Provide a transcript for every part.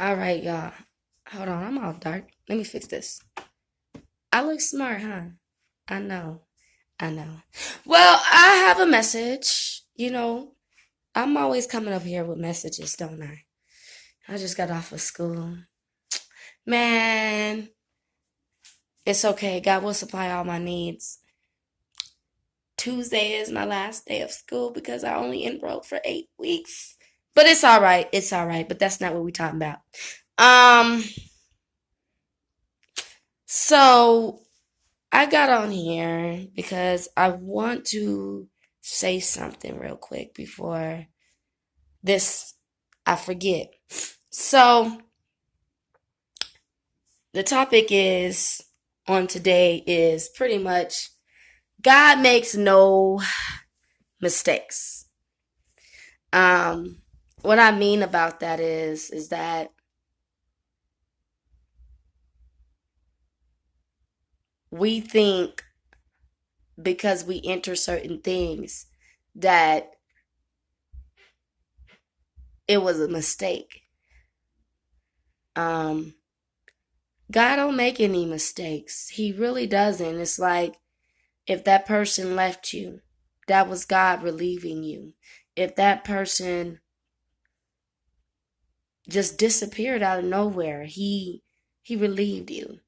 All right, y'all. Hold on, I'm all dark. Let me fix this. I look smart, huh? I know. I know. Well, I have a message. I'm always coming up here with messages, don't I? I just got off of school. Man, it's okay. God will supply all my needs. Tuesday is my last day of school because I only enrolled for 8 weeks. But it's all right. It's all right. But that's not what we're talking about. Um, so I got on here because I want to say something real quick before this I forget. So the topic is on today is pretty much God makes no mistakes. Um what I mean about that is that we think because we enter certain things that it was a mistake. Um God don't make any mistakes. He really doesn't. It's like if that person left you, that was God relieving you. If that person just disappeared out of nowhere, he relieved you.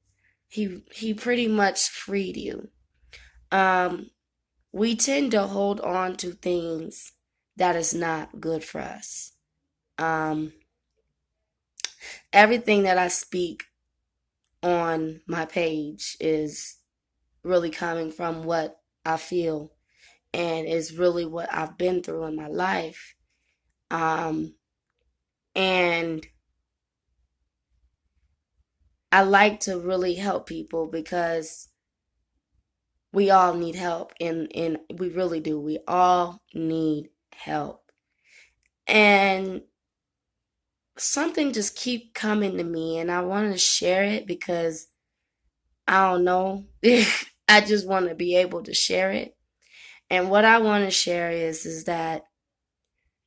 He pretty much freed you. Um we tend to hold on to things that is not good for us. Um Everything that I speak on my page is really coming from what I feel and is really what I've been through in my life. Um, and I like to really help people because we all need help, and we really do. We all need help. And something just keep coming to me, and I want to share it because I don't know. I just want to be able to share it. And what I want to share is that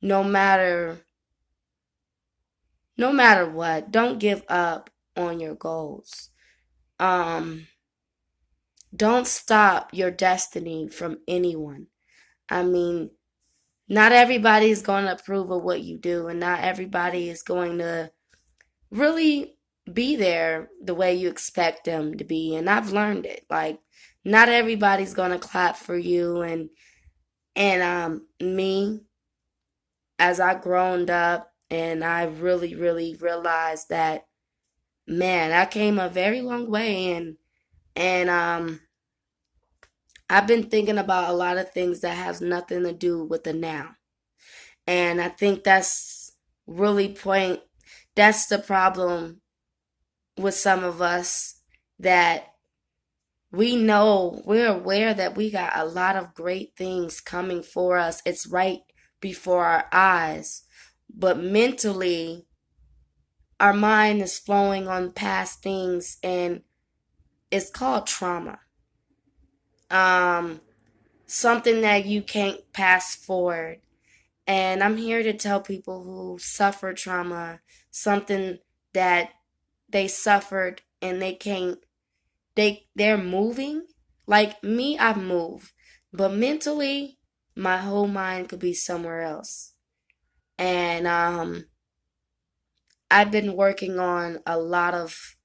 no matter no matter what, don't give up on your goals. Um, don't stop your destiny from anyone. I mean, not everybody is going to approve of what you do, and not everybody is going to really be there the way you expect them to be. And I've learned it. Like, not everybody's going to clap for you. And me, as I grown up, and I really, really realized that man, I came a very long way, and I've been thinking about a lot of things that has nothing to do with the now. And I think really point that's the problem with some of us, that we're aware that we got a lot of great things coming for us. It's right before our eyes. But mentally, our mind is flowing on past things, and it's called trauma. Um Something that you can't pass forward. And I'm here to tell people who suffer trauma something that they suffered and they can't they're moving. Like me, I've moved, but mentally my whole mind could be somewhere else. And I've been working on a lot of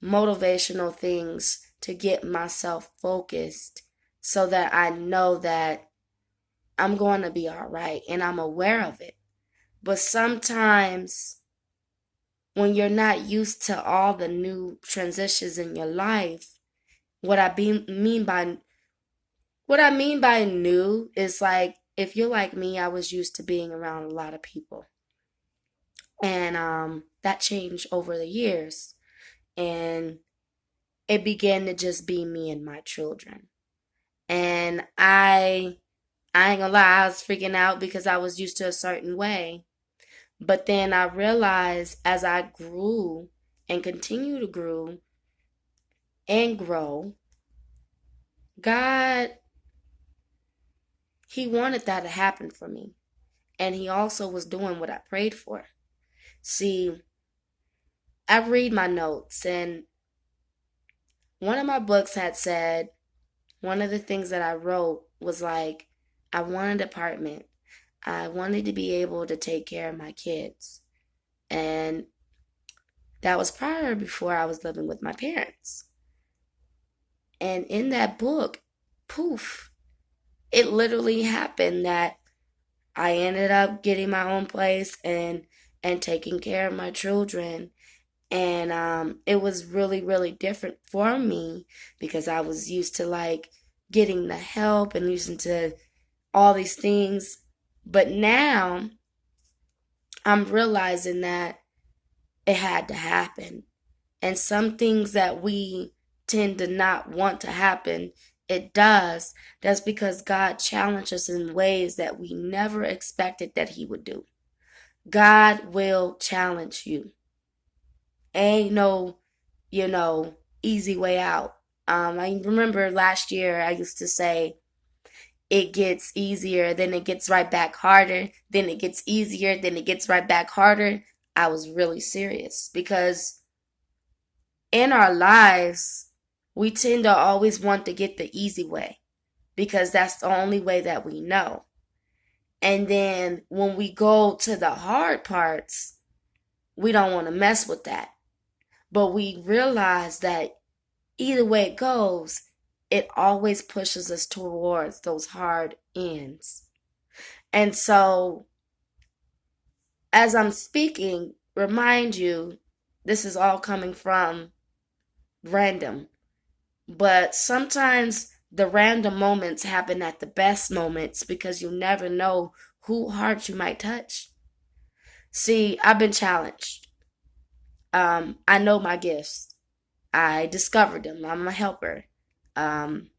motivational things to get myself focused so that I know that I'm going to be all right and I'm aware of it. But sometimes when you're not used to all the new transitions in your life, what I be, mean by what I mean by new is like if you're like me, I was used to being around a lot of people. And that changed over the years, and it began to just be me and my children. And I ain't gonna lie, I was freaking out because I was used to a certain way. But then I realized as I grew and continue to grow and grow, God, He wanted that to happen for me. And He also was doing what I prayed for. See, I read my notes, and one of my books had said, one of the things that I wrote was like, I want an apartment. I wanted to be able to take care of my kids. And that was prior before I was living with my parents. And in that book, poof, it literally happened that I ended up getting my own place and taking care of my children. And it was really different for me because I was used to like getting the help and using to all these things. But now I'm realizing that it had to happen. And some things that we tend to not want to happen, it does. That's because God challenged us in ways that we never expected that He would do. God will challenge you. Ain't no, easy way out. I remember last year I used to say, it gets easier, then it gets right back harder, then it gets easier, then it gets right back harder. I was really serious because in our lives, we tend to always want to get the easy way because that's the only way that we know. And then when we go to the hard parts, we don't want to mess with that. But we realize that either way it goes, it always pushes us towards those hard ends. And so, as I'm speaking, remind you, this is all coming from random. But sometimes the random moments happen at the best moments because you never know who heart you might touch. See, I've been challenged. I know my gifts. I discovered them. I'm a helper. Um,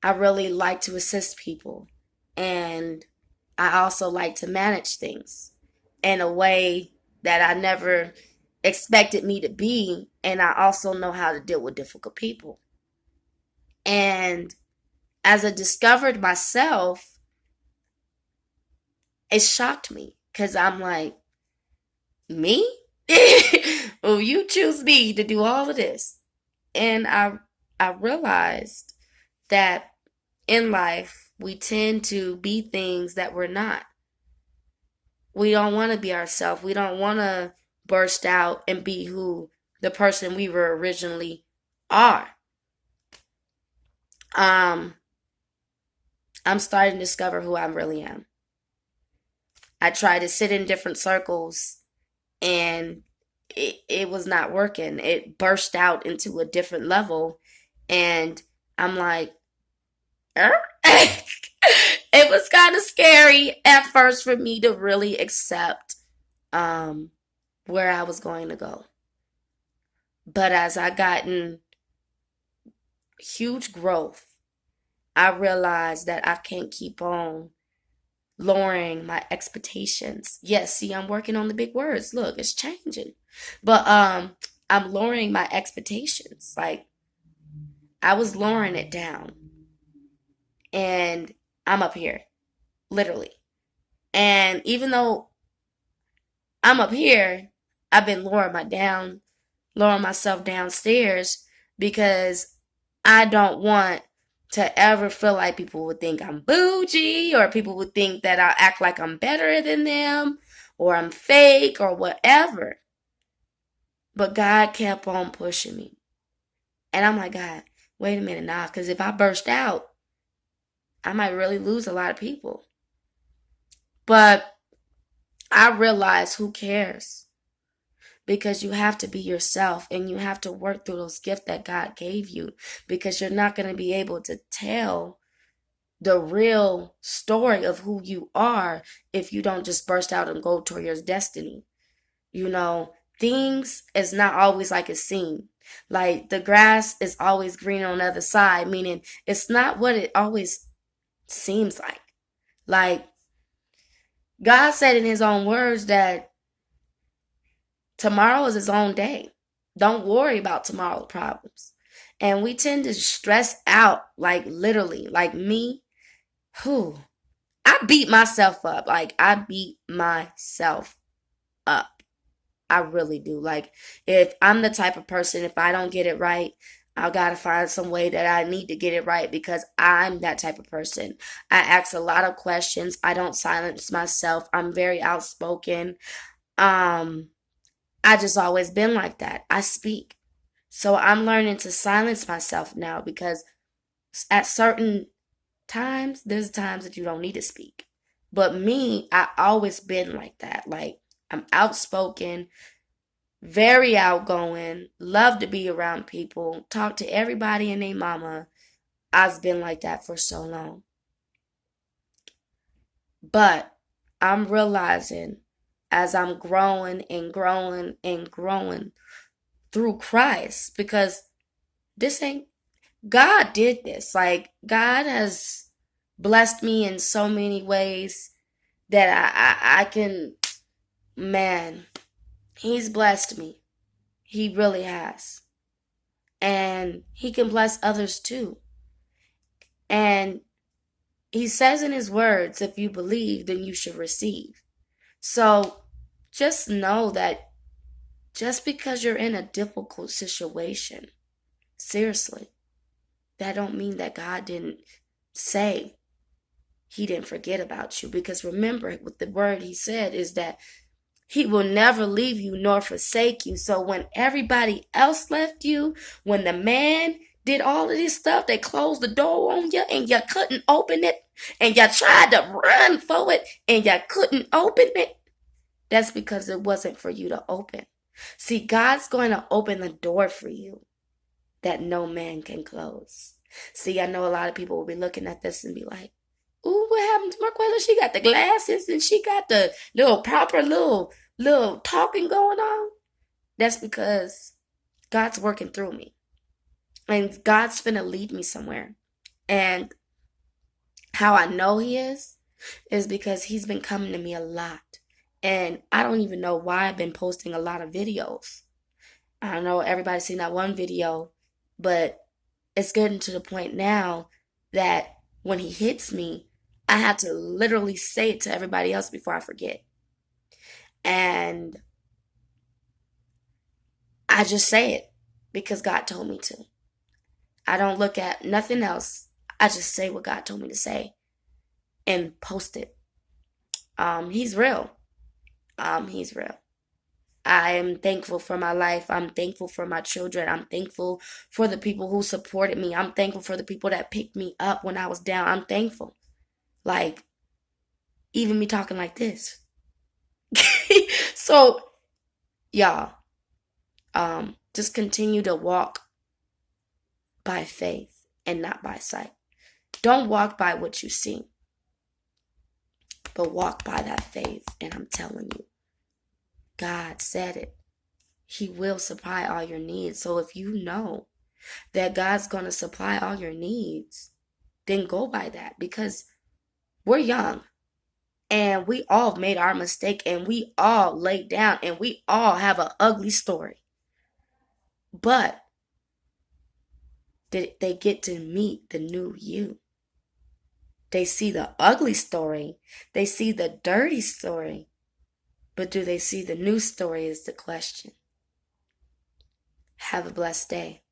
I really like to assist people. And I also like to manage things in a way that I never expected me to be. And I also know how to deal with difficult people. And as I discovered myself, it shocked me because I'm like, me? Well, you choose me to do all of this. And I realized that in life, we tend to be things that we're not. We don't want to be ourselves. We don't want to burst out and be who the person we were originally are. Um, I'm starting to discover who I really am. I tried to sit in different circles and it was not working. It burst out into a different level and I'm like, er? It was kind of scary at first for me to really accept um, where I was going to go. But as I gotten huge growth, I realized that I can't keep on lowering my expectations. Yes, see, I'm working on the big words. Look, it's changing. But I'm lowering my expectations. Like I was lowering it down and I'm up here, literally. And even though I'm up here, I've been lowering myself downstairs because I don't want to ever feel like people would think I'm bougie or people would think that I act like I'm better than them or I'm fake or whatever. But God kept on pushing me. And I'm like, God, wait a minute now, because if I burst out, I might really lose a lot of people. But I realize who cares because you have to be yourself and you have to work through those gifts that God gave you because you're not going to be able to tell the real story of who you are if you don't just burst out and go toward your destiny. You know, things is not always like it seems. Like the grass is always green on the other side, meaning it's not what it always seems like. Like God said in his own words that tomorrow is its own day. Don't worry about tomorrow's problems. And we tend to stress out, like literally, like me, who I beat myself up. Like I beat myself up. I really do. Like, if I'm the type of person, if I don't get it right, I gotta find some way that I need to get it right because I'm that type of person. I ask a lot of questions. I don't silence myself. I'm very outspoken. Um, I just always been like that. I speak. So I'm learning to silence myself now because at certain times, there's times that you don't need to speak. But me, I always been like that. Like, I'm outspoken, very outgoing, love to be around people, talk to everybody and their mama. I've been like that for so long. But I'm realizing as I'm growing and growing and growing through Christ, because this ain't, God did this. Like, God has blessed me in so many ways that I can, man, He's blessed me. He really has. And He can bless others too. And He says in His words, if you believe, then you should receive. So just know that just because you're in a difficult situation, seriously, that don't mean that God didn't say He didn't forget about you. Because remember, what the word He said is that He will never leave you nor forsake you. So when everybody else left you, when the man did all of this stuff, they closed the door on you and you couldn't open it, and you tried to run for it and you couldn't open it, that's because it wasn't for you to open. See, God's going to open the door for you that no man can close. See, I know a lot of people will be looking at this and be like, ooh, what happened to Marquella? She got the glasses and she got the little proper little talking going on. That's because God's working through me. And God's finna lead me somewhere. And how I know He is because He's been coming to me a lot. And I don't even know why I've been posting a lot of videos. I know everybody's seen that one video, but it's getting to the point now that when He hits me, I have to literally say it to everybody else before I forget. And I just say it because God told me to. I don't look at nothing else. I just say what God told me to say and post it. He's real. He's real. I am thankful for my life. I'm thankful for my children. I'm thankful for the people who supported me. I'm thankful for the people that picked me up when I was down. I'm thankful. Like, even me talking like this. So, y'all, just continue to walk by faith and not by sight. Don't walk by what you see, but walk by that faith. And I'm telling you, God said it. He will supply all your needs. So if you know that God's going to supply all your needs, then go by that, because we're young and we all made our mistake and we all laid down and we all have an ugly story. But they get to meet the new you. They see the ugly story. They see the dirty story. But do they see the new story is the question. Have a blessed day.